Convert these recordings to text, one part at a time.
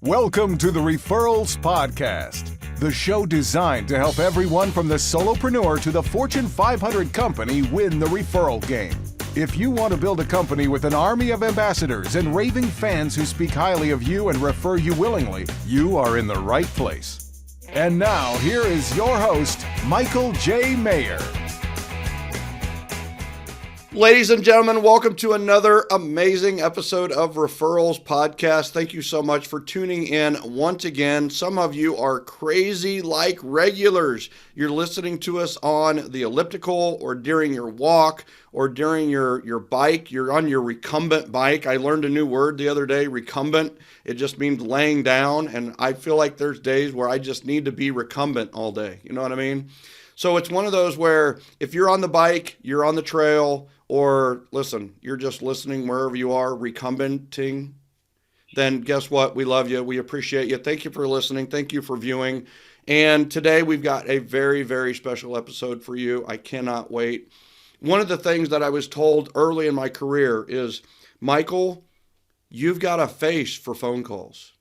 Welcome to the Referrals Podcast, the show designed to help everyone from the solopreneur to the Fortune 500 company win the referral game. If you want to build a company with an army of ambassadors and raving fans who speak highly of you and refer you willingly, you are in the right place. And now, here is your host, Michael J. Maher. Ladies and gentlemen, welcome to another amazing episode of Referrals Podcast. Thank you so much for tuning in once again. Some of you are crazy like regulars. You're listening to us on the elliptical or during your walk or during your bike. You're on your recumbent bike. I learned a new word the other day, recumbent. It just means laying down, and I feel like there's days where I just need to be recumbent all day. You know what I mean? So it's one of those where if you're on the bike, you're on the trail, or listen, you're just listening wherever you are, recumbenting, then guess what? We love you. We appreciate you. Thank you for listening. Thank you for viewing. And today we've got a very, very special episode for you. I cannot wait. One of the things that I was told early in my career is, Michael, you've got a face for phone calls.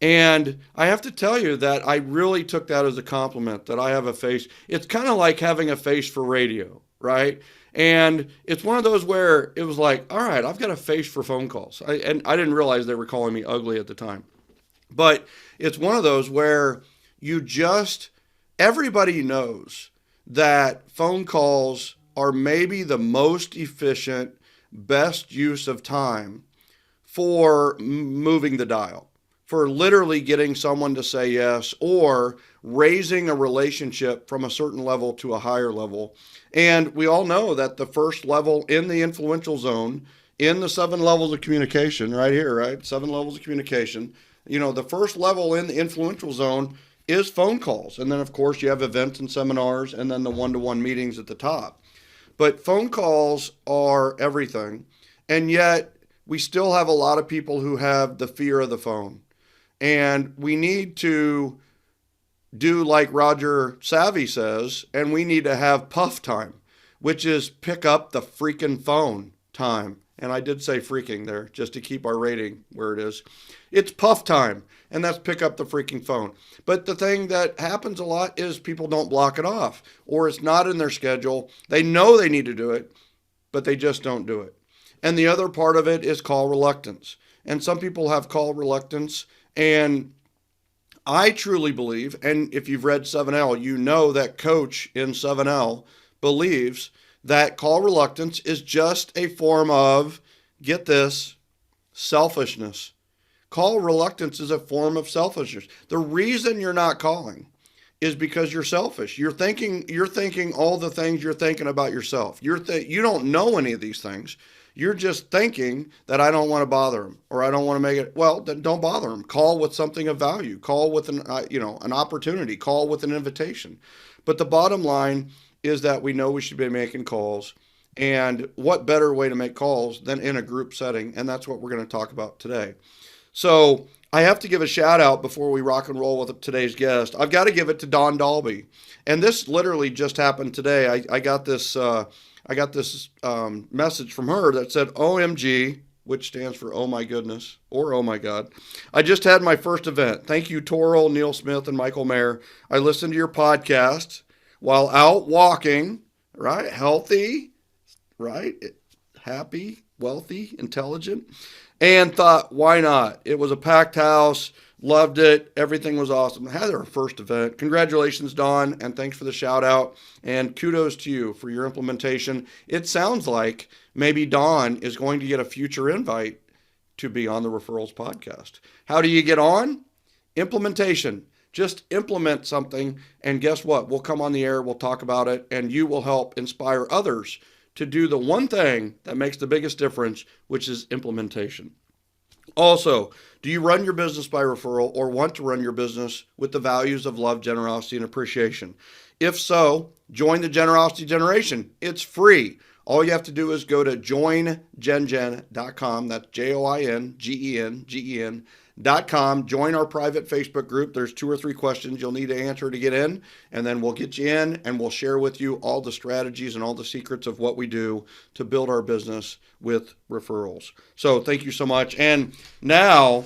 And I have to tell you that I really took that as a compliment, that I have a face. It's kind of like having a face for radio, right? And it's one of those where it was like, all right, I've got a face for phone calls. And I didn't realize they were calling me ugly at the time. But it's one of those where everybody knows that phone calls are maybe the most efficient, best use of time for moving the dial, for literally getting someone to say yes or raising a relationship from a certain level to a higher level. And we all know that the first level in the influential zone, in the 7 levels of communication, right here, right? 7 levels of communication. You know, the first level in the influential zone is phone calls. And then, of course, you have events and seminars and then the one-to-one meetings at the top. But phone calls are everything. And yet we still have a lot of people who have the fear of the phone. And we need to do like Roger Savvy says, and we need to have puff time, which is pick up the freaking phone time. And I did say freaking there just to keep our rating where it is. It's puff time, and that's pick up the freaking phone. But the thing that happens a lot is people don't block it off, or it's not in their schedule. They know they need to do it, but they just don't do it. And the other part of it is call reluctance. And some people have call reluctance. And I truly believe, and if you've read 7L, you know that Coach in 7L believes that call reluctance is just a form of, get this, selfishness. Call reluctance is a form of selfishness. The reason you're not calling is because you're selfish. You're thinking all the things you're thinking about yourself. You don't know any of these things. You're just thinking that I don't want to bother them or I don't want to make it. Well, then don't bother them. Call with something of value. Call with an opportunity. Call with an invitation. But the bottom line is that we know we should be making calls. And what better way to make calls than in a group setting? And that's what we're going to talk about today. So I have to give a shout out before we rock and roll with today's guest. I've got to give it to Don Dalby. And this literally just happened today. I got this message from her that said, OMG, which stands for oh my goodness or oh my God. I just had my first event. Thank you, Toril, Neil Smith, and Michael Maher. I listened to your podcast while out walking, right? Healthy, right? Happy, wealthy, intelligent, and thought, why not? It was a packed house. Loved it. Everything was awesome. Had our first event. Congratulations, Dawn, and thanks for the shout out. And kudos to you for your implementation. It sounds like maybe Dawn is going to get a future invite to be on the Referrals Podcast. How do you get on? Implementation. Just implement something, and guess what? We'll come on the air, we'll talk about it, and you will help inspire others to do the one thing that makes the biggest difference, which is implementation. Also, do you run your business by referral or want to run your business with the values of love, generosity, and appreciation? If so, join the Generosity Generation. It's free. All you have to do is go to joingengen.com. That's joingengen.com. Join our private Facebook group. There's 2 or 3 questions you'll need to answer to get in, and then we'll get you in and we'll share with you all the strategies and all the secrets of what we do to build our business with referrals. So thank you so much. And now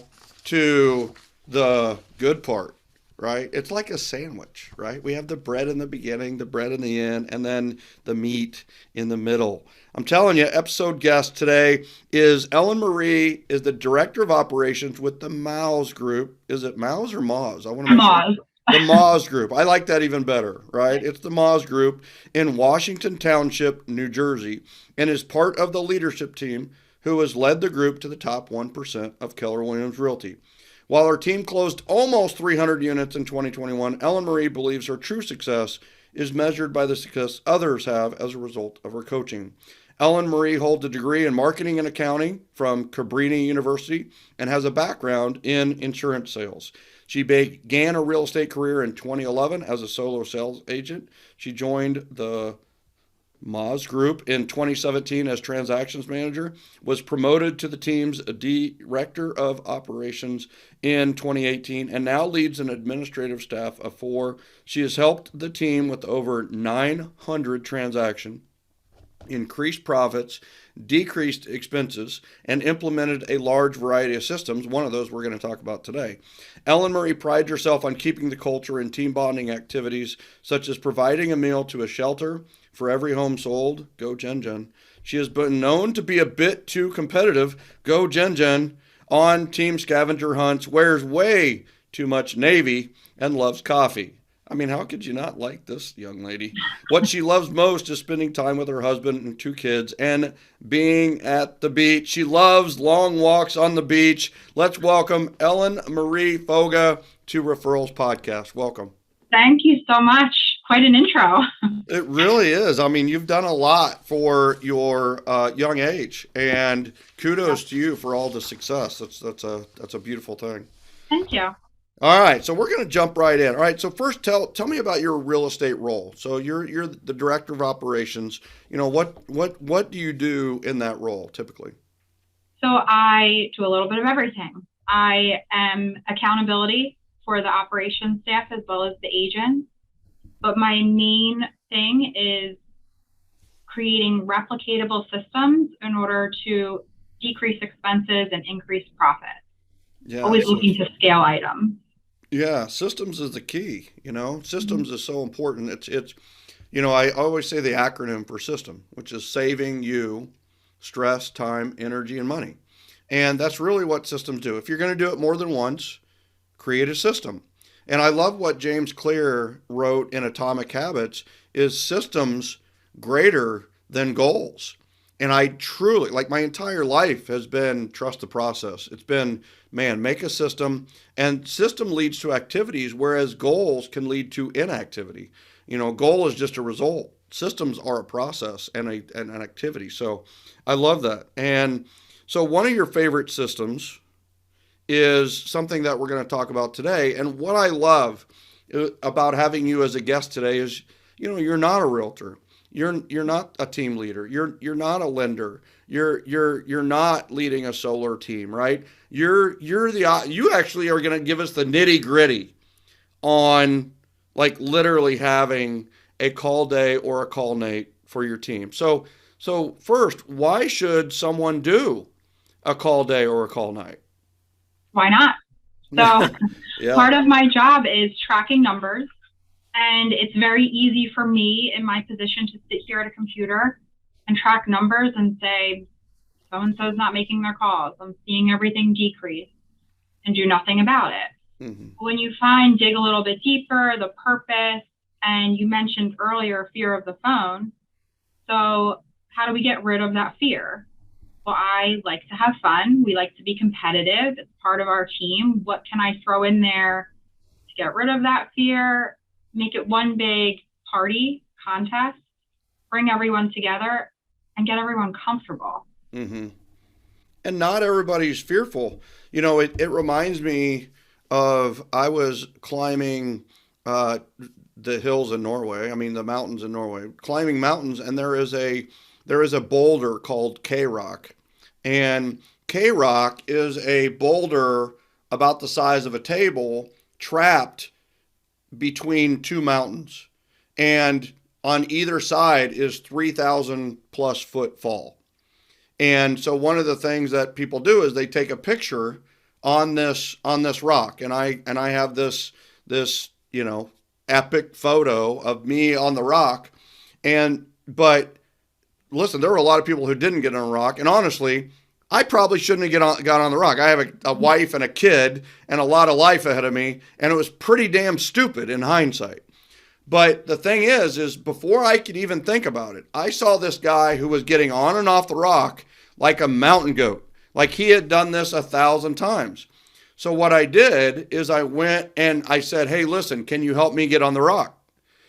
to the good part, right? It's like a sandwich, right? We have the bread in the beginning, the bread in the end, and then the meat in the middle. I'm telling you, episode guest today is Ellenmarie, is the director of operations with the Mouse Group. Is it Mouse or Moz? I want to make sure. Moz. The Moz Group. I like that even better, right? It's the Moz Group in Washington Township, New Jersey, and is part of the leadership team who has led the group to the top 1% of Keller Williams Realty. While her team closed almost 300 units in 2021, Ellenmarie believes her true success is measured by the success others have as a result of her coaching. Ellenmarie holds a degree in marketing and accounting from Cabrini University and has a background in insurance sales. She began a real estate career in 2011 as a solo sales agent. She joined the Moz Group in 2017 as transactions manager, was promoted to the team's director of operations in 2018, and now leads an administrative staff of 4. She has helped the team with over 900 transactions, increased profits, decreased expenses, and implemented a large variety of systems. One of those we're going to talk about today. Ellenmarie prides herself on keeping the culture and team bonding activities, such as providing a meal to a shelter for every home sold. Go Jen Jen. She has been known to be a bit too competitive. Go Jen Jen. On team scavenger hunts, wears way too much navy, and loves coffee. I mean, how could you not like this young lady? What she loves most is spending time with her husband and 2 kids and being at the beach. She loves long walks on the beach. Let's welcome Ellenmarie Foga to Referrals Podcast. Welcome. Thank you so much. Quite an intro. It really is. I mean, you've done a lot for your young age, and kudos to you for all the success. That's a beautiful thing. Thank you. All right, so we're going to jump right in. All right, so first, tell me about your real estate role. So you're the director of operations. You know, what do you do in that role typically? So I do a little bit of everything. I am accountability for the operations staff as well as the agents, but my main thing is creating replicatable systems in order to decrease expenses and increase profit. Yeah, always looking to scale items. Yeah, systems is the key. You know, systems is so important. It's you know, I always say the acronym for system, which is saving you stress, time, energy, and money. And that's really what systems do. If you're going to do it more than once, create a system. And I love what James Clear wrote in Atomic Habits is systems greater than goals. And I truly, like my entire life has been trust the process. It's been, man, make a system, and system leads to activities, whereas goals can lead to inactivity. You know, goal is just a result. Systems are a process and an activity. So I love that. And so one of your favorite systems is something that we're going to talk about today. And what I love about having you as a guest today is, you know, you're not a realtor. You're not a team leader. You're not a lender. You're not leading a solar team, right? You actually are going to give us the nitty gritty on like literally having a call day or a call night for your team. So first, why should someone do a call day or a call night? Why not? So Yeah. Part of my job is tracking numbers. And it's very easy for me in my position to sit here at a computer and track numbers and say, so-and-so's not making their calls. I'm seeing everything decrease and do nothing about it. Mm-hmm. When you dig a little bit deeper, the purpose, and you mentioned earlier, fear of the phone. So how do we get rid of that fear? Well, I like to have fun. We like to be competitive. It's part of our team. What can I throw in there to get rid of that fear? Make it one big party contest, bring everyone together and get everyone comfortable. Mm-hmm. And not everybody's fearful. You know, it reminds me of, I was climbing the hills in Norway. I mean, the mountains in Norway, climbing mountains. And there is a boulder called K-Rock. And K-Rock is a boulder about the size of a table trapped between 2 mountains, and on either side is 3,000 plus foot fall. And so one of the things that people do is they take a picture on this rock, and I have this epic photo of me on the rock, but listen, there were a lot of people who didn't get on the rock, and honestly, I probably shouldn't have got on the rock. I have a wife and a kid and a lot of life ahead of me, and it was pretty damn stupid in hindsight. But the thing is before I could even think about it, I saw this guy who was getting on and off the rock like a mountain goat, like he had done this 1,000 times. So what I did is I went and I said, hey, listen, can you help me get on the rock?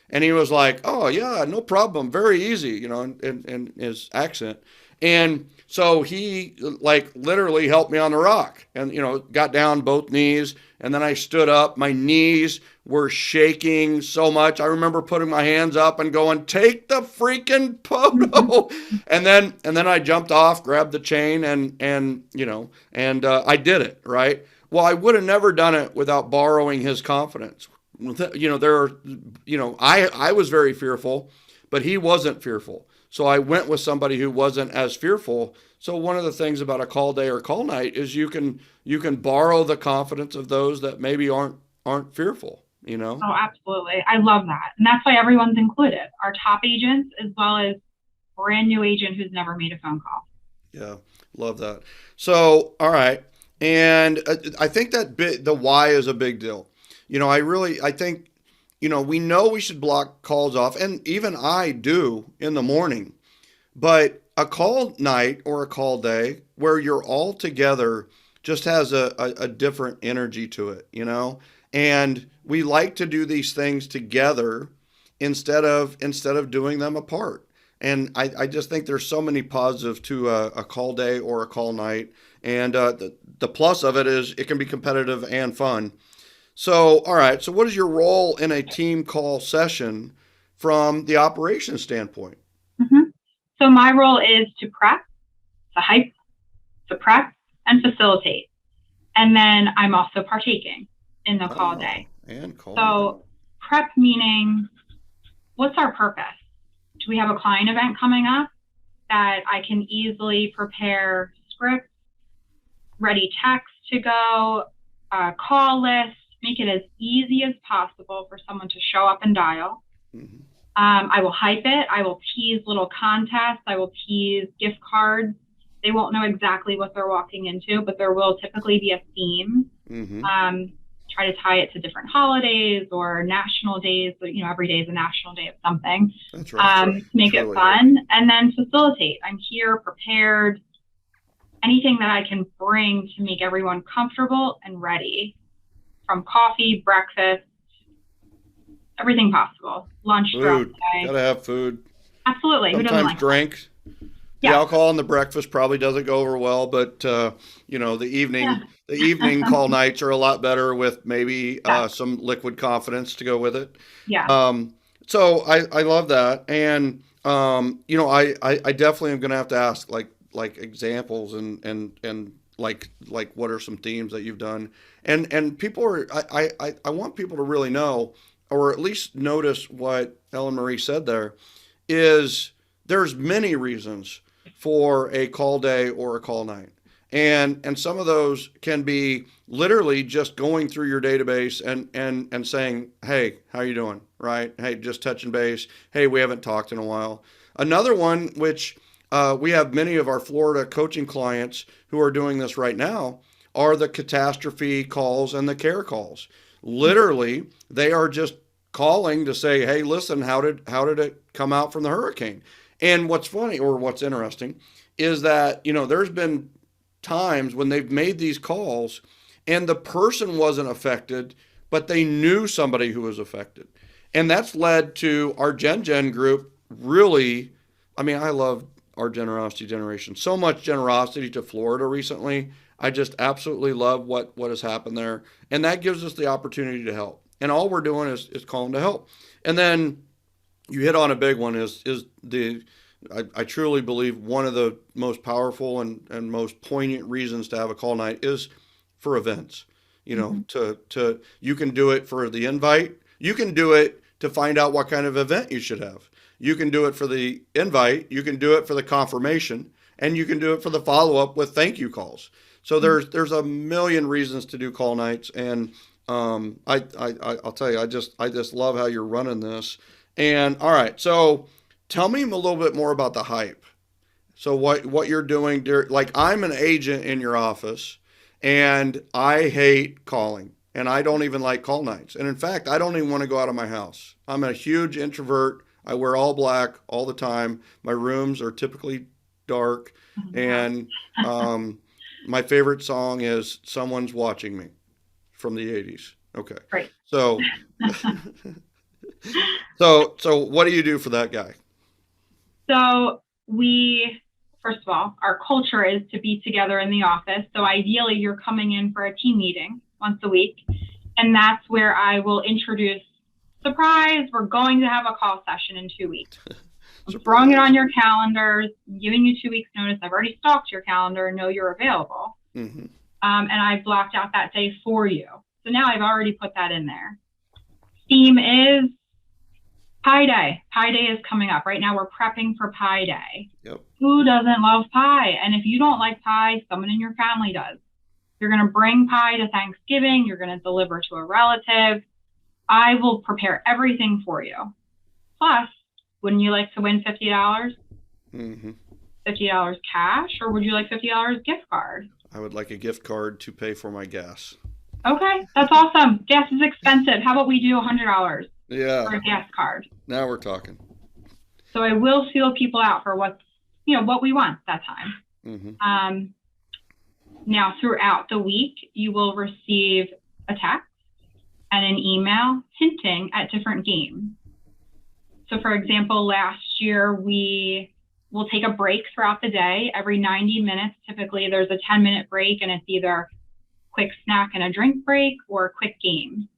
And he was like, oh, yeah, no problem. Very easy, in his accent. And so he like literally helped me on the rock and, got down both knees. And then I stood up. My knees were shaking so much. I remember putting my hands up and going, take the freaking photo. and then I jumped off, grabbed the chain and I did it. Right. Well, I would have never done it without borrowing his confidence. I was very fearful, but he wasn't fearful. So I went with somebody who wasn't as fearful. So one of the things about a call day or call night is you can borrow the confidence of those that maybe aren't fearful, Oh, absolutely. I love that. And that's why everyone's included. Our top agents as well as brand new agent who's never made a phone call. Yeah, love that. So, all right. And I think that the why is a big deal. I think, we know we should block calls off, and even I do in the morning. But a call night or a call day where you're all together just has a different energy to it, And we like to do these things together instead of doing them apart. And I just think there's so many positives to a call day or a call night. And the plus of it is it can be competitive and fun. So, all right. So what is your role in a team call session from the operations standpoint? Mm-hmm. So my role is to prep, to hype, to prep, and facilitate. And then I'm also partaking in the call day. And call. So prep meaning, what's our purpose? Do we have a client event coming up that I can easily prepare scripts, ready text to go, call list, make it as easy as possible for someone to show up and dial. Mm-hmm. I will hype it. I will tease little contests. I will tease gift cards. They won't know exactly what they're walking into, but there will typically be a theme. Mm-hmm. Try to tie it to different holidays or national days. Every day is a national day of something. That's right. Make it fun and then facilitate. I'm here prepared. Anything that I can bring to make everyone comfortable and ready, from coffee, breakfast, everything possible. Lunch throughout the day. Gotta have food. Absolutely. Sometimes who doesn't like drinks. Yeah. The alcohol and the breakfast probably doesn't go over well, but the evening call nights are a lot better with maybe some liquid confidence to go with it. Yeah. So I love that, and I definitely am going to have to ask like examples and like what are some themes that you've done, and people are I want people to really know, or at least notice what Ellenmarie said there is there's many reasons for a call day or a call night. And some of those can be literally just going through your database and saying, hey, how you doing? Right? Hey, just touching base. Hey, we haven't talked in a while. Another one, which we have many of our Florida coaching clients who are doing this right now, are the catastrophe calls and the care calls. Literally, they are just calling to say, hey, listen, how did it come out from the hurricane? And what's funny or what's interesting is that, there's been times when they've made these calls and the person wasn't affected, but they knew somebody who was affected. And that's led to our Gen group really, I love our generosity generation. So much generosity to Florida recently. I just absolutely love what has happened there. And that gives us the opportunity to help. And all we're doing is calling to help. And then you hit on a big one is I truly believe one of the most powerful and most poignant reasons to have a call night is for events. To you can do it for the invite. You can do it to find out what kind of event you should have. You can do it for the invite. You can do it for the confirmation, and you can do it for the follow-up with thank you calls. So there's a million reasons to do call nights, and I'll tell you, I just love how you're running this. And all right, so tell me a little bit more about the hype. So what you're doing, like I'm an agent in your office, and I hate calling, and I don't even like call nights. And in fact, I don't even want to go out of my house. I'm a huge introvert. I wear all black all the time. My rooms are typically dark, and my favorite song is "Someone's Watching Me" from the '80s. Okay, Right. so so what do you do for that guy? So first of all, our culture is to be together in the office. So ideally, you're coming in for a team meeting once a week. And that's where I will introduce, surprise, we're going to have a call session in 2 weeks. I'm throwing it on your calendars, giving you 2 weeks notice. I've already stalked your calendar and know you're available. Mm-hmm. And I've blocked out that day for you. So now I've already put that in there. Theme is Pie Day. Pie Day is coming up. Right now we're prepping for Pie Day. Yep. Who doesn't love pie? And if you don't like pie, someone in your family does. You're going to bring pie to Thanksgiving. You're going to deliver to a relative. I will prepare everything for you. Plus, wouldn't you like to win $50? Mm-hmm. $50 cash, or would you like $50 gift card? I would like a gift card to pay for my gas. Okay, that's awesome. Gas is expensive. How about we do $100 Yeah. for a gas card? Now we're talking. So I will feel people out for what we want that time. Mm-hmm. Now, throughout the week, you will receive a text and an email hinting at different games. So, for example, last year, we will take a break throughout the day. Every 90 minutes, typically, there's a 10-minute break, and it's either quick snack and a drink break or a quick game.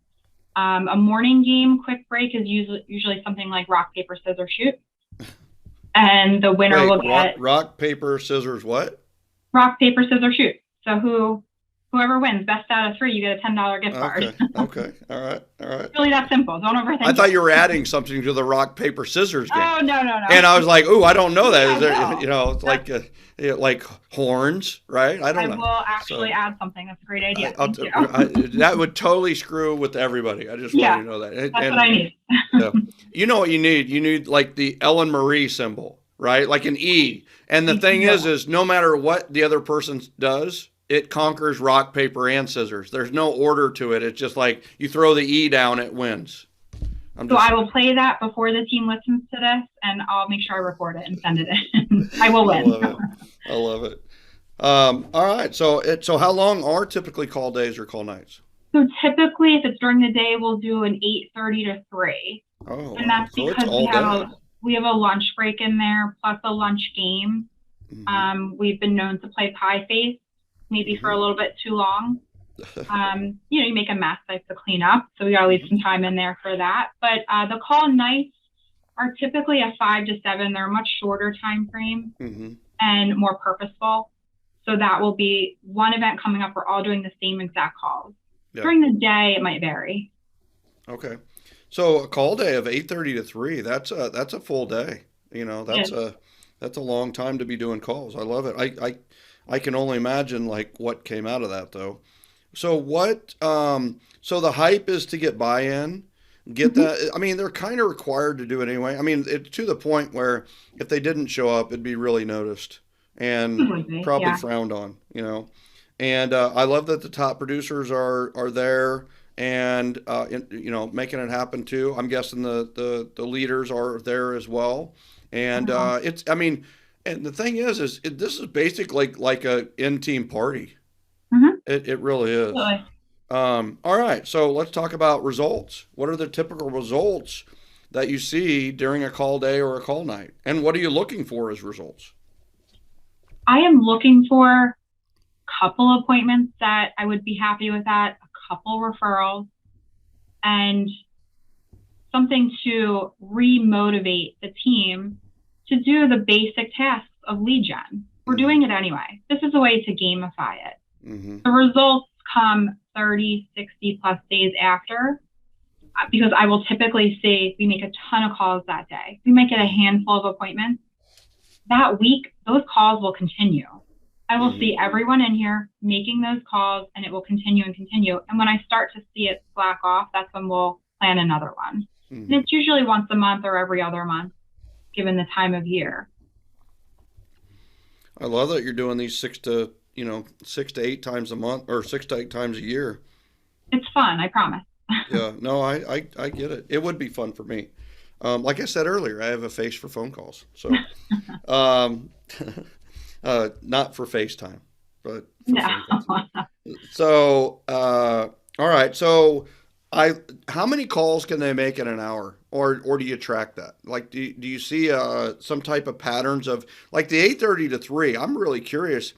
A morning game quick break is usually something like rock, paper, scissors, shoot. And the winner will get rock, paper, scissors, what? Rock, paper, scissors, shoot. So whoever wins, best out of three, you get a $10 gift card. Okay. All right. It's really that simple. Don't overthink it. I thought you were adding something to the rock, paper, scissors game. Oh, no. And I was like, ooh, I don't know that. Yeah, Is there, it's like horns, right? I don't know. I will actually add something. That's a great idea. Thank you. That would totally screw with everybody. I just want you to know that. That's what I need. You know what you need? You need like the Ellenmarie symbol, right? Like an E. And the thing is no matter what the other person does, it conquers rock, paper, and scissors. There's no order to it. It's just like you throw the E down, it wins. I will play that before the team listens to this, and I'll make sure I record it and send it in. I will win. I love it. All right. So how long are typically call days or call nights? So typically, if it's during the day, we'll do an 8:30 to 3. Oh, and that's because we have a lunch break in there, plus a lunch game. Mm-hmm. We've been known to play pie face, maybe for a little bit too long. You make a mess, I have to clean up. So we got to leave some time in there for that. But the call nights are typically a 5 to 7. They're a much shorter time frame and more purposeful. So that will be one event coming up. We're all doing the same exact calls. Yeah. During the day, it might vary. Okay. So a call day of 8:30 to 3, that's a full day. That's a long time to be doing calls. I love it. I can only imagine like what came out of that though. So so the hype is to get buy-in, get that. I mean, they're kind of required to do it anyway. I mean, it's to the point where if they didn't show up, it'd be really noticed and probably frowned on, And I love that the top producers are there and making it happen too. I'm guessing the leaders are there as well. And and the thing is this is basically like a in-team party. It really is. Really? All right, so let's talk about results. What are the typical results that you see during a call day or a call night? And what are you looking for as results? I am looking for a couple appointments that I would be happy with that, a couple referrals, and something to re-motivate the team to do the basic tasks of lead gen. We're doing it anyway. This is a way to gamify it. The results come 30, 60 plus days after, because I will typically say we make a ton of calls that day. We might get a handful of appointments. That week, those calls will continue. I will see everyone in here making those calls, and it will continue and continue. And when I start to see it slack off, that's when we'll plan another one. And it's usually once a month or every other month, given the time of year. I love that you're doing these 6 to 8 times a month, or 6 to 8 times a year. It's fun, I promise. Yeah, no, I get it. It would be fun for me. Like I said earlier, I have a face for phone calls. So, not for FaceTime, but for phone calls. So, all right. So, how many calls can they make in an hour, or do you track that? Like, do you see some type of patterns of like the 8:30 to 3? I'm really curious.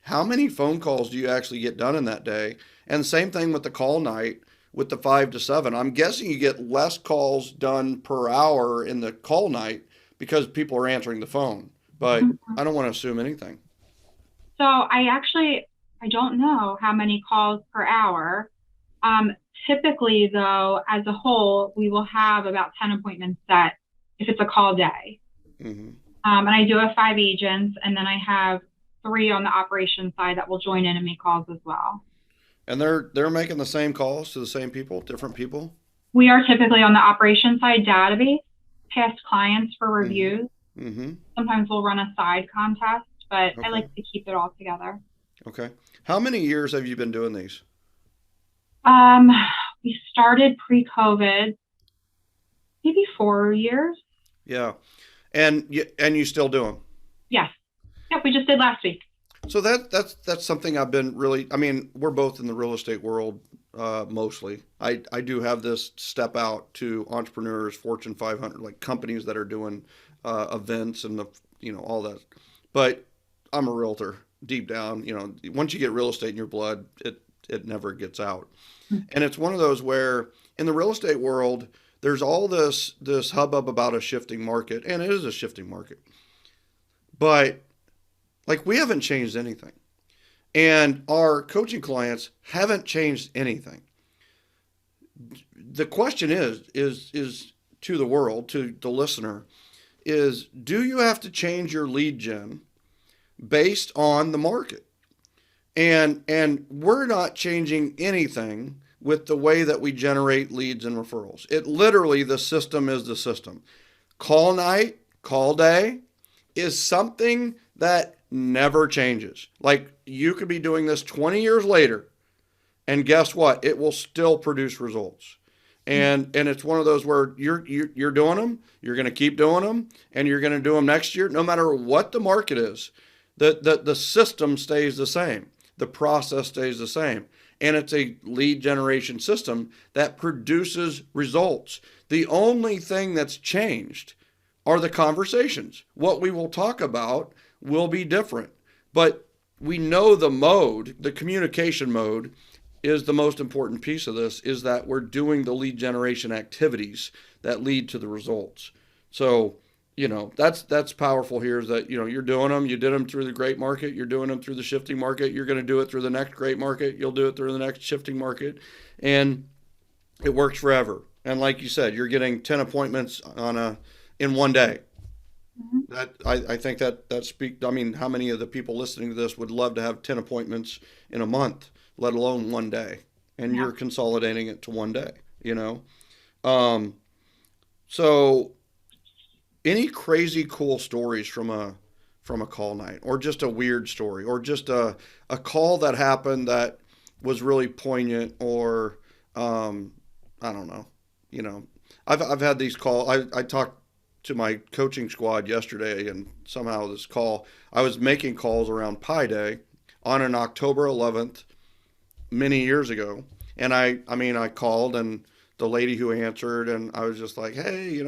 How many phone calls do you actually get done in that day? And same thing with the call night with the 5 to 7. I'm guessing you get less calls done per hour in the call night because people are answering the phone. But I don't want to assume anything. So I don't know how many calls per hour. Typically, though, as a whole, we will have about 10 appointments set if it's a call day. And I do have 5 agents, and then I have 3 on the operations side that will join in and make calls as well. And they're making the same calls to the same people, different people? We are typically on the operations side database, past clients for reviews. Sometimes we'll run a side contest, but I like to keep it all together. Okay. How many years have you been doing these? We started pre-COVID, maybe 4 years. Yeah. And you still do them? Yes. Yep, we just did last week. So that's something I've been really, I mean, we're both in the real estate world mostly. I do have this step out to entrepreneurs, Fortune 500, like companies that are doing events and all that. But I'm a realtor deep down. Once you get real estate in your blood, it never gets out. And it's one of those where in the real estate world, there's all this hubbub about a shifting market, and it is a shifting market. But like, we haven't changed anything. And our coaching clients haven't changed anything. The question is to the world, to the listener, is do you have to change your lead gen based on the market? And we're not changing anything with the way that we generate leads and referrals. It literally, the system is the system. Call night, call day is something that never changes. Like, you could be doing this 20 years later, and guess what? It will still produce results. And it's one of those where you're doing them, you're going to keep doing them, and you're going to do them next year, no matter what the market is. The system stays the same. The process stays the same. And it's a lead generation system that produces results. The only thing that's changed are the conversations. What we will talk about will be different. But we know the mode, the communication mode, is the most important piece of this, is that we're doing the lead generation activities that lead to the results. So, that's powerful here, is that, you're doing them. You did them through the great market. You're doing them through the shifting market. You're going to do it through the next great market. You'll do it through the next shifting market. And it works forever. And like you said, you're getting 10 appointments in one day. That I think that speaks. I mean, how many of the people listening to this would love to have 10 appointments in a month, let alone one day? And you're consolidating it to one day, So any crazy cool stories from a call night, or just a weird story, or just a call that happened that was really poignant, or I don't know. I've had these calls. I talked to my coaching squad yesterday, and somehow this call, I was making calls around Pi Day on an October 11th many years ago. And I called, and the lady who answered, and I was just like, hey,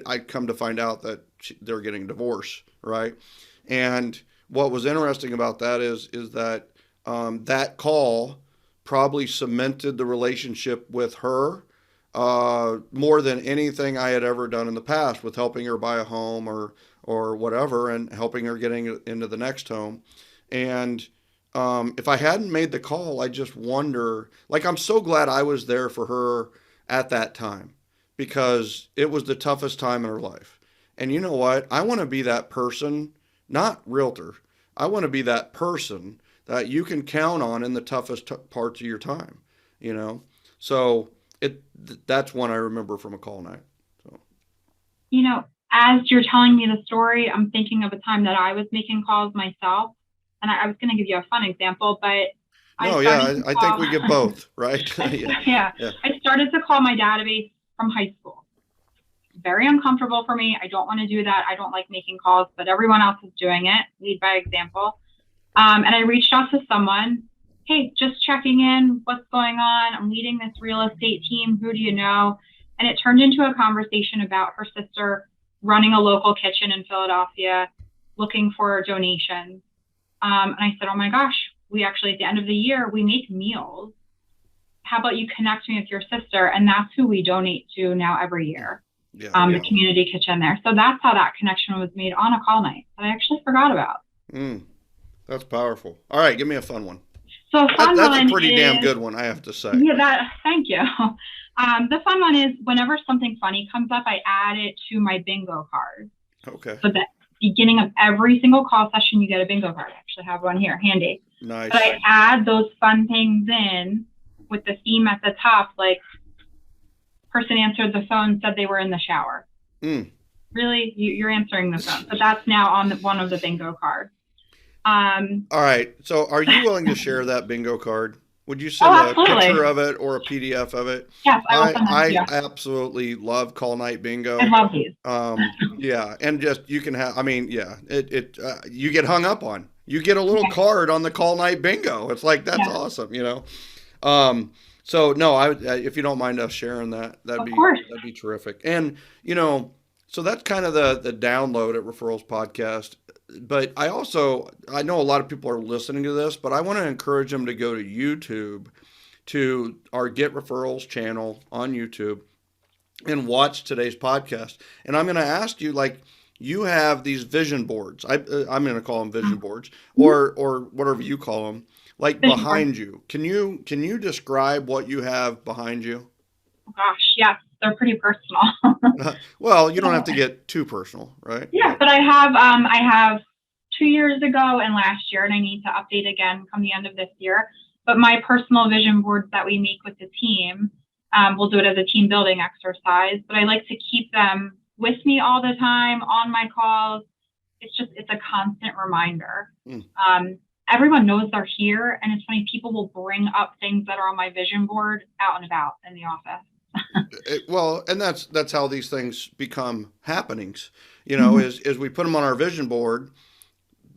I come to find out that they're getting divorced, right? And what was interesting about that is that that call probably cemented the relationship with her more than anything I had ever done in the past, with helping her buy a home or whatever, and helping her getting into the next home. And if I hadn't made the call, I just wonder, like, I'm so glad I was there for her at that time, because it was the toughest time in her life. And you know what? I want to be that person, not realtor. I want to be that person that you can count on in the toughest parts of your time, you know? So that's one I remember from a call night. So. You know, as you're telling me the story, I'm thinking of a time that I was making calls myself. And I was going to give you a fun example, but I No, started yeah, to I think call, we get both, right? Yeah, yeah, yeah. I started to call my database from high school. Very uncomfortable for me. I don't want to do that. I don't like making calls, but everyone else is doing it. Lead by example. And I reached out to someone. Hey, just checking in. What's going on? I'm leading this real estate team. Who do you know? And it turned into a conversation about her sister running a local kitchen in Philadelphia, looking for donations. And I said, oh my gosh, we actually, at the end of the year, we make meals. How about you connect me with your sister? And that's who we donate to now every year. Yeah, the community kitchen there. So that's how that connection was made on a call night that I actually forgot about. That's powerful. All right, give me a fun one. So that's a pretty damn good one, I have to say. Yeah, thank you. The fun one is whenever something funny comes up, I add it to my bingo card. Okay. So that beginning of every single call session, you get a bingo card. I actually have one here, handy. Nice. But I add those fun things in with the theme at the top, like person answered the phone, said they were in the shower. Really? You're answering the phone. But that's now on one of the bingo cards. All right. So are you willing to share that bingo card? Would you send a picture of it or a PDF of it? Yes, I will send that to you. I absolutely love call night bingo. I love these. Yeah. And just, you can have, you get hung up on. You get a little card on the call night bingo. It's like, that's awesome, you know? So no, if you don't mind us sharing that, that'd be terrific. And, you know, so that's kind of the download at Referrals Podcast. But I know a lot of people are listening to this, but I want to encourage them to go to YouTube, to our Get Referrals channel on YouTube, and watch today's podcast. And I'm going to ask you, like, you have these vision boards. I'm going to call them vision boards, or whatever you call them, like behind you. Can you describe what you have behind you? Oh, gosh, yes, they're pretty personal. Well, you don't have to get too personal, right? Yeah, but I have 2 years ago and last year, and I need to update again come the end of this year. But my personal vision boards that we make with the team, we'll do it as a team building exercise. But I like to keep them with me all the time on my calls. It's a constant reminder. Everyone knows they're here, and it's funny, people will bring up things that are on my vision board out and about in the office. Well, and that's how these things become happenings, you know, is we put them on our vision board,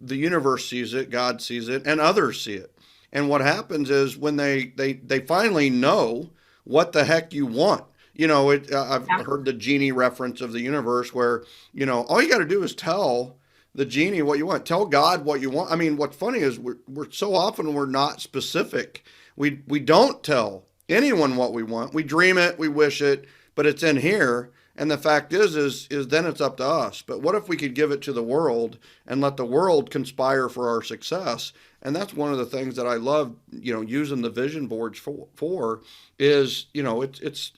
the universe sees it, God sees it, and others see it. And what happens is when they finally know what the heck you want. You know, I've heard the genie reference of the universe where, you know, all you got to do is tell the genie what you want. Tell God what you want. I mean, what's funny is we're so often we're not specific. We don't tell anyone what we want. We dream it, we wish it, but it's in here. And the fact is then it's up to us. But what if we could give it to the world and let the world conspire for our success? And that's one of the things that I love, you know, using the vision boards for is, you know, it's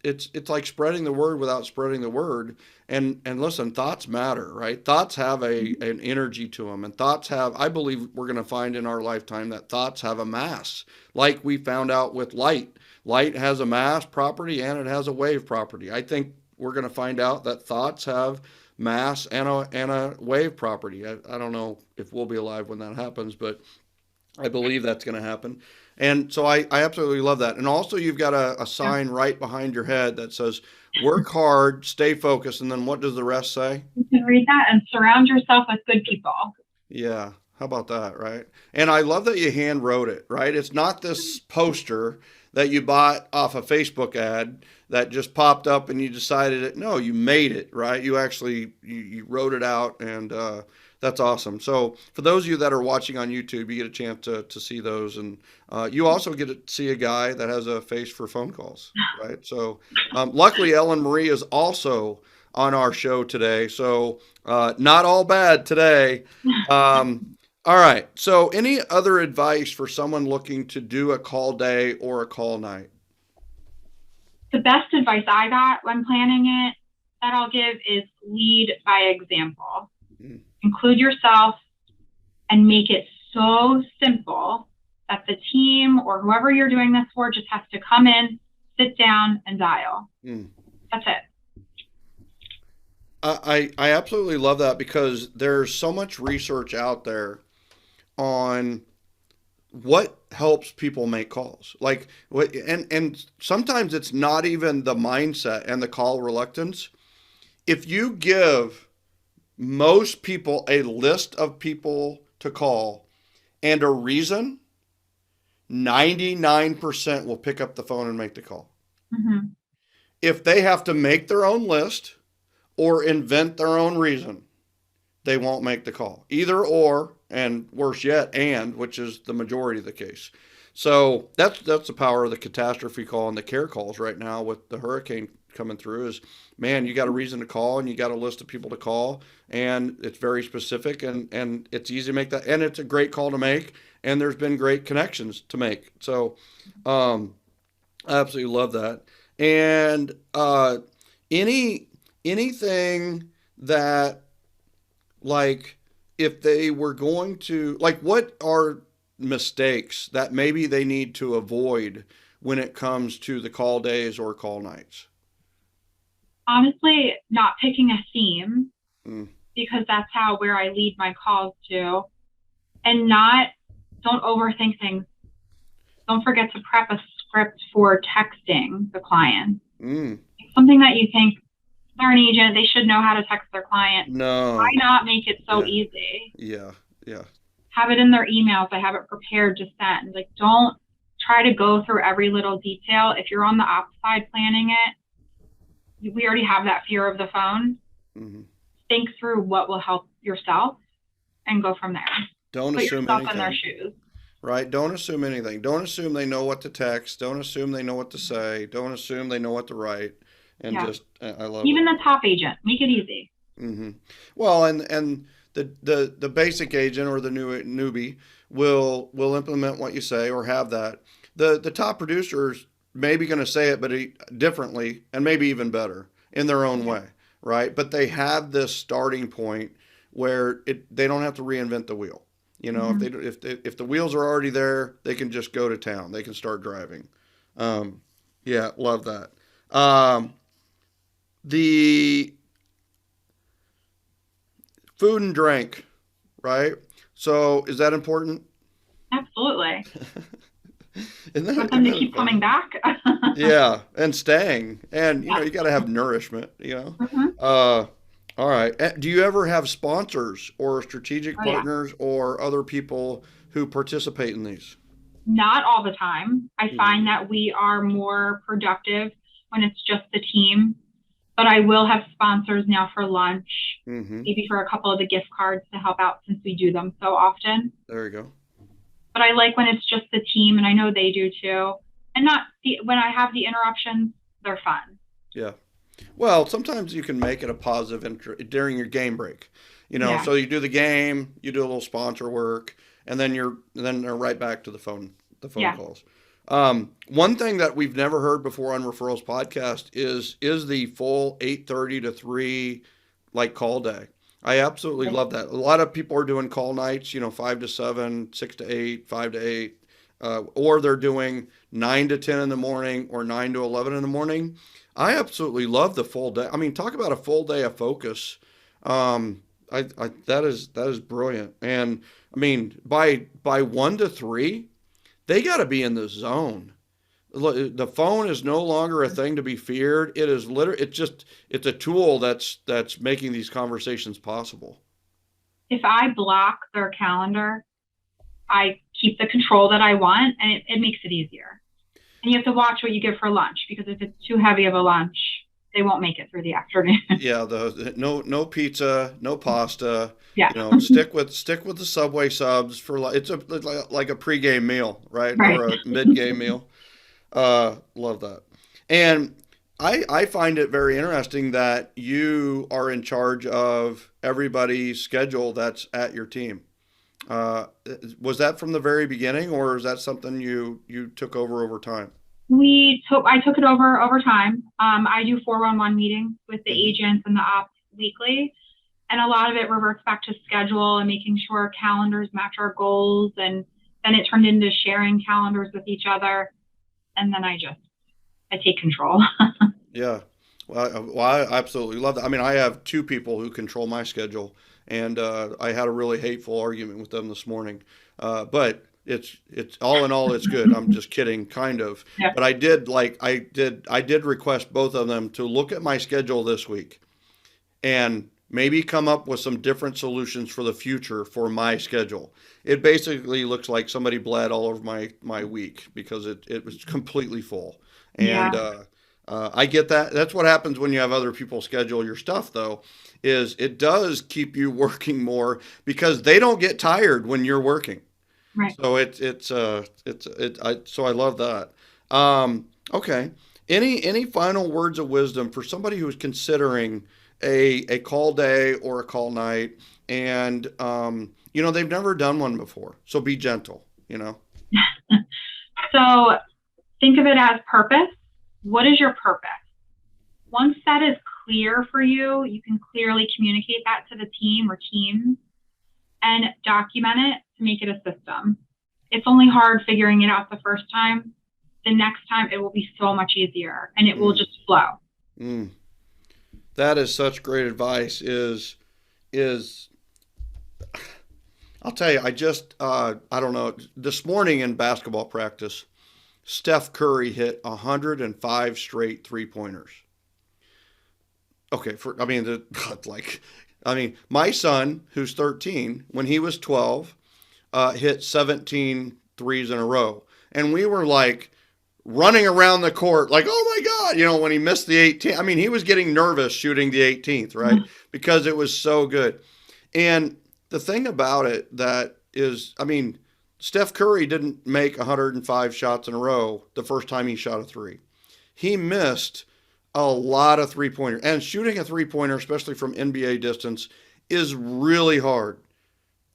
like spreading the word without spreading the word. And listen, thoughts matter, right? Thoughts have an energy to them, and thoughts have, I believe we're going to find in our lifetime that thoughts have a mass, like we found out with light. Light has a mass property and it has a wave property. I think we're going to find out that thoughts have mass and a wave property. I don't know if we'll be alive when that happens, but I believe that's going to happen. And so I absolutely love that. And also you've got a sign right behind your head that says, work hard, stay focused. And then what does the rest say? You can read that, and surround yourself with good people. Yeah. How about that, right? And I love that you hand wrote it, right? It's not this poster that you bought off a Facebook ad that just popped up and you decided it. No, you made it, right? You actually, you wrote it out, and that's awesome. So for those of you that are watching on YouTube, you get a chance to see those. And you also get to see a guy that has a face for phone calls, right? So luckily, Ellenmarie is also on our show today. So not all bad today. All right. So any other advice for someone looking to do a call day or a call night? The best advice I got when planning it that I'll give is lead by example. Include yourself, and make it so simple that the team or whoever you're doing this for just has to come in, sit down, and dial. That's it. I absolutely love that because there's so much research out there on what helps people make calls. Like what, and sometimes it's not even the mindset and the call reluctance. If you give most people a list of people to call and a reason, 99% will pick up the phone and make the call. Mm-hmm. If they have to make their own list or invent their own reason, they won't make the call. Either or, and worse yet, and, which is the majority of the case. So that's the power of the catastrophe call and the care calls right now with the hurricane coming through is, man, you got a reason to call and you got a list of people to call and it's very specific and it's easy to make that. And it's a great call to make and there's been great connections to make. So I absolutely love that. And anything that, like, if they were going to, like, what are mistakes that maybe they need to avoid when it comes to the call days or call nights? Honestly, not picking a theme because that's where I lead my calls to, and don't overthink things. Don't forget to prep a script for texting the client. Something that you think, they're an agent, they should know how to text their client. No. Why not make it so easy? Yeah. Have it in their emails. I have it prepared to send. Like, don't try to go through every little detail. If you're on the ops side planning it, we already have that fear of the phone. Think through what will help yourself and go from there. Don't Put assume yourself anything. in their shoes. Right? Don't assume anything. Don't assume they know what to text. Don't assume they know what to say. Don't assume they know what to write. And I love even it. the top agent. Make it easy. Well, and the basic agent or the newbie will implement what you say or have that. The top producers maybe going to say it, but differently and maybe even better in their own way, right? But they have this starting point where they don't have to reinvent the wheel. You know, if the wheels are already there, they can just go to town. They can start driving. Yeah, love that. The food and drink, right? So is that important? Absolutely. Want them to keep coming back. Yeah, and staying. And, you got to have nourishment, All right. Do you ever have sponsors or strategic partners or other people who participate in these? Not all the time. I find that we are more productive when it's just the team. But I will have sponsors now for lunch, maybe for a couple of the gift cards to help out since we do them so often. There you go. But I like when it's just the team, and I know they do too. And when I have the interruptions, they're fun. Yeah. Well, sometimes you can make it a positive during your game break. So you do the game, you do a little sponsor work, and then they're right back to the phone calls. One thing that we've never heard before on Referrals podcast is the full 8:30 to 3 call day. I absolutely love that. A lot of people are doing call nights, 5 to 7, 6 to 8, 5 to 8, or they're doing 9 to 10 in the morning or 9 to 11 in the morning. I absolutely love the full day. I mean, talk about a full day of focus. That is brilliant. And I mean, by 1 to 3, they got to be in the zone. The phone is no longer a thing to be feared. It is it's a tool that's making these conversations possible. If I block their calendar, I keep the control that I want, and it makes it easier. And you have to watch what you give for lunch, because if it's too heavy of a lunch, they won't make it through the afternoon. Yeah, no pizza, no pasta. Yeah. Stick with the Subway subs for it's like a pregame meal, right? Or a mid-game meal. Love that. And I find it very interesting that you are in charge of everybody's schedule that's at your team. Was that from the very beginning, or is that something you took over time? I took it over time. I do 411 meetings with the agents and the ops weekly. And a lot of it reverts back to schedule and making sure calendars match our goals. And then it turned into sharing calendars with each other. And then I take control. Yeah. Well, I absolutely love that. I mean, I have two people who control my schedule, and I had a really hateful argument with them this morning. But it's all in all, it's good. I'm just kidding, kind of. Yeah. But I did request both of them to look at my schedule this week and maybe come up with some different solutions for the future for my schedule. It basically looks like somebody bled all over my week because it was completely full. And Yeah. I get that. That's what happens when you have other people schedule your stuff, though, is it does keep you working more because they don't get tired when you're working. Right. So so I love that. Okay. Any final words of wisdom for somebody who's considering a call day or a call night, and they've never done one before. So be gentle. So think of it as purpose. What is your purpose? Once that is clear for you, you can clearly communicate that to the team or teams and document it to make it a system. It's only hard figuring it out the first time. The next time it will be so much easier and it will just flow. Mm. That is such great advice. I'll tell you, I don't know, this morning in basketball practice, Steph Curry hit 105 straight three-pointers. Okay, my son, who's 13, when he was 12, hit 17 threes in a row. And we were like running around the court like, oh my God, when he missed the 18th. I mean, he was getting nervous shooting the 18th, right? Because it was so good. And the thing about it that is, Steph Curry didn't make 105 shots in a row the first time he shot a three. He missed a lot of three-pointers. And shooting a three-pointer, especially from NBA distance, is really hard,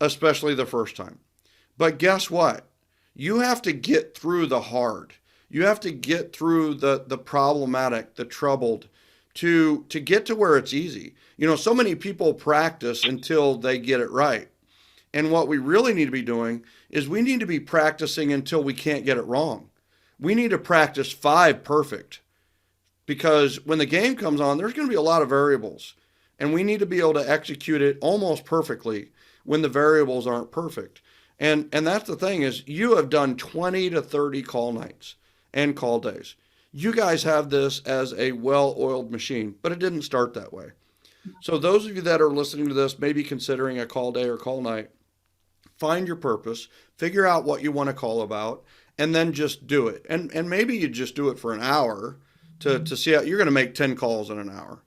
especially the first time. But guess what? You have to get through the hard. You have to get through the problematic, the troubled, to get to where it's easy. So many people practice until they get it right. And what we really need to be doing is we need to be practicing until we can't get it wrong. We need to practice 5 perfect, because when the game comes on, there's going to be a lot of variables, and we need to be able to execute it almost perfectly when the variables aren't perfect. And that's the thing, is you have done 20 to 30 call nights and call days. You guys have this as a well-oiled machine, but it didn't start that way. So those of you that are listening to this, maybe considering a call day or call night, find your purpose, figure out what you want to call about, and then just do it. And maybe you just do it for an hour to see how you're going to make 10 calls in an hour.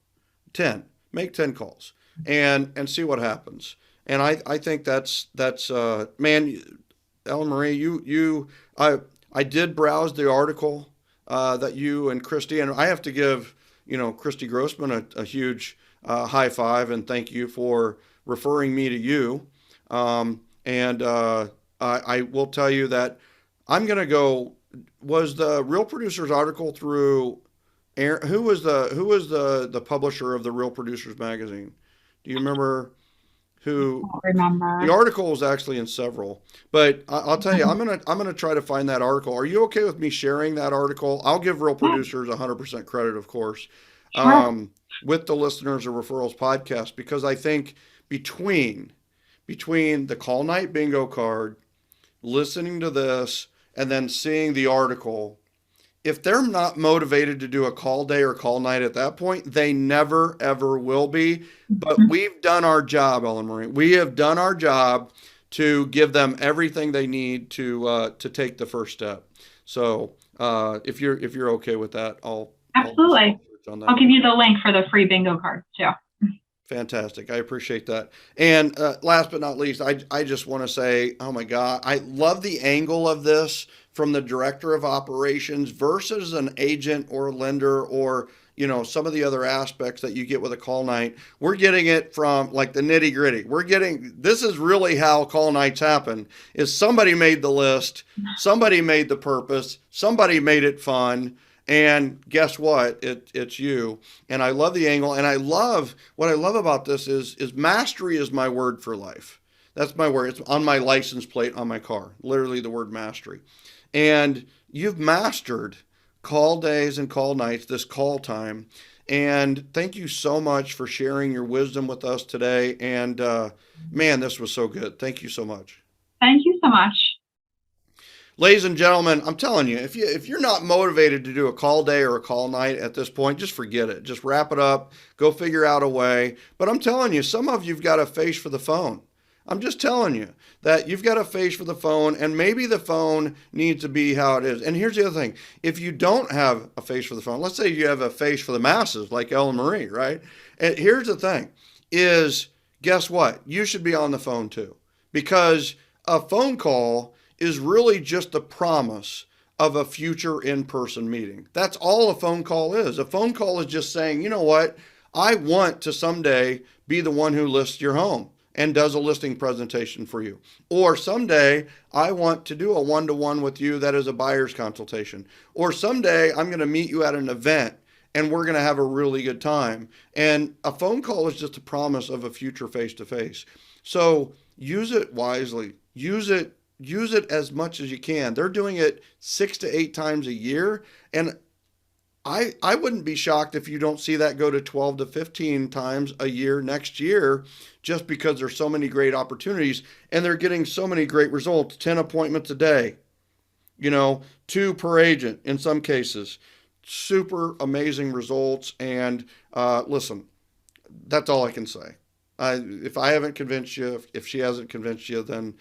10. Make 10 calls and see what happens. And I think that's man, Ellenmarie, I did browse the article that you and Christy, and I have to give Christy Grossman a huge high five and thank you for referring me to you. I will tell you that I'm going to go. Was the Real Producers article through Aaron? Who was the publisher of the Real Producers magazine? Do you remember who? I don't remember. The article was actually in several, but I'll tell you, I'm gonna try to find that article. Are you okay with me sharing that article? I'll give Real Producers 100% credit, of course, with the listeners of Referrals podcast, because I think between the call night bingo card, listening to this, and then seeing the article, if they're not motivated to do a call day or call night at that point, they never, ever will be. But we've done our job, Ellenmarie. We have done our job to give them everything they need to take the first step. So if you're okay with that, Absolutely. I'll give you the link for the free bingo card too. Fantastic. I appreciate that. And last but not least, I just want to say, oh my God, I love the angle of this from the director of operations versus an agent or a lender or, some of the other aspects that you get with a call night. We're getting it from like the nitty gritty. This is really how call nights happen, is somebody made the list, somebody made the purpose, somebody made it fun, And guess what? It's you. And I love the angle. And what I love about this is mastery is my word for life. That's my word. It's on my license plate on my car. Literally the word mastery. And you've mastered call days and call nights, this call time. And thank you so much for sharing your wisdom with us today. And man, this was so good. Thank you so much. Thank you so much. Ladies and gentlemen, I'm telling you, if you're not motivated to do a call day or a call night at this point, just forget it. Just wrap it up. Go figure out a way. But I'm telling you, some of you've got a face for the phone. I'm just telling you that you've got a face for the phone, and maybe the phone needs to be how it is. And here's the other thing. If you don't have a face for the phone, let's say you have a face for the masses like Ellenmarie, right? And here's the thing is, guess what? You should be on the phone too, because a phone call is really just the promise of a future in-person meeting. That's all a phone call is. A phone call is just saying, you know what? I want to someday be the one who lists your home and does a listing presentation for you. Or someday I want to do a one-to-one with you that is a buyer's consultation. Or someday I'm going to meet you at an event and we're going to have a really good time. And a phone call is just a promise of a future face-to-face. So use it wisely. Use it as much as you can. They're doing it 6 to 8 times a year. And I wouldn't be shocked if you don't see that go to 12 to 15 times a year next year, just because there's so many great opportunities and they're getting so many great results. 10 appointments a day, 2 per agent in some cases. Super amazing results. And listen, that's all I can say. If I haven't convinced you, if she hasn't convinced you, then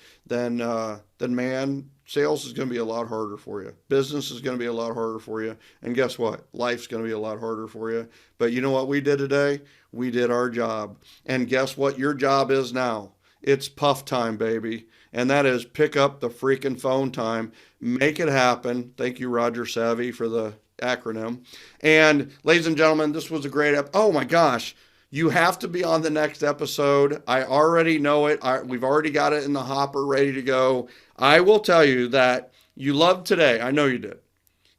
man, sales is going to be a lot harder for you. Business is going to be a lot harder for you. And guess what? Life's going to be a lot harder for you. But you know what we did today? We did our job. And guess what your job is now? It's puff time, baby. And that is pick up the freaking phone time. Make it happen. Thank you, Roger Savvy, for the acronym. And ladies and gentlemen, this was a great oh my gosh. You have to be on the next episode. I already know it. We've already got it in the hopper ready to go. I will tell you that you loved today. I know you did.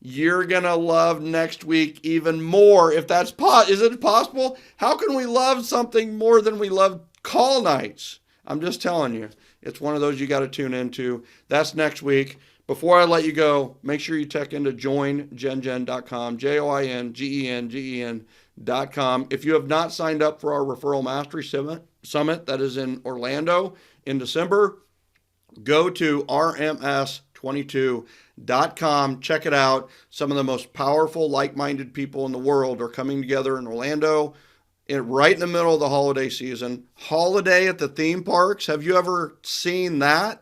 You're going to love next week even more. If that's is it possible? How can we love something more than we love call nights? I'm just telling you. It's one of those you got to tune into. That's next week. Before I let you go, make sure you check into joingengen.com, joingengen.com. If you have not signed up for our Referral Mastery Summit that is in Orlando in December, go to rms22.com. Check it out. Some of the most powerful, like-minded people in the world are coming together in Orlando right in the middle of the holiday season. Holiday at the theme parks. Have you ever seen that?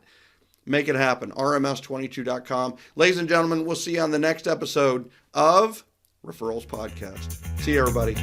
Make it happen. rms22.com. Ladies and gentlemen, we'll see you on the next episode of Referrals Podcast. See you, everybody.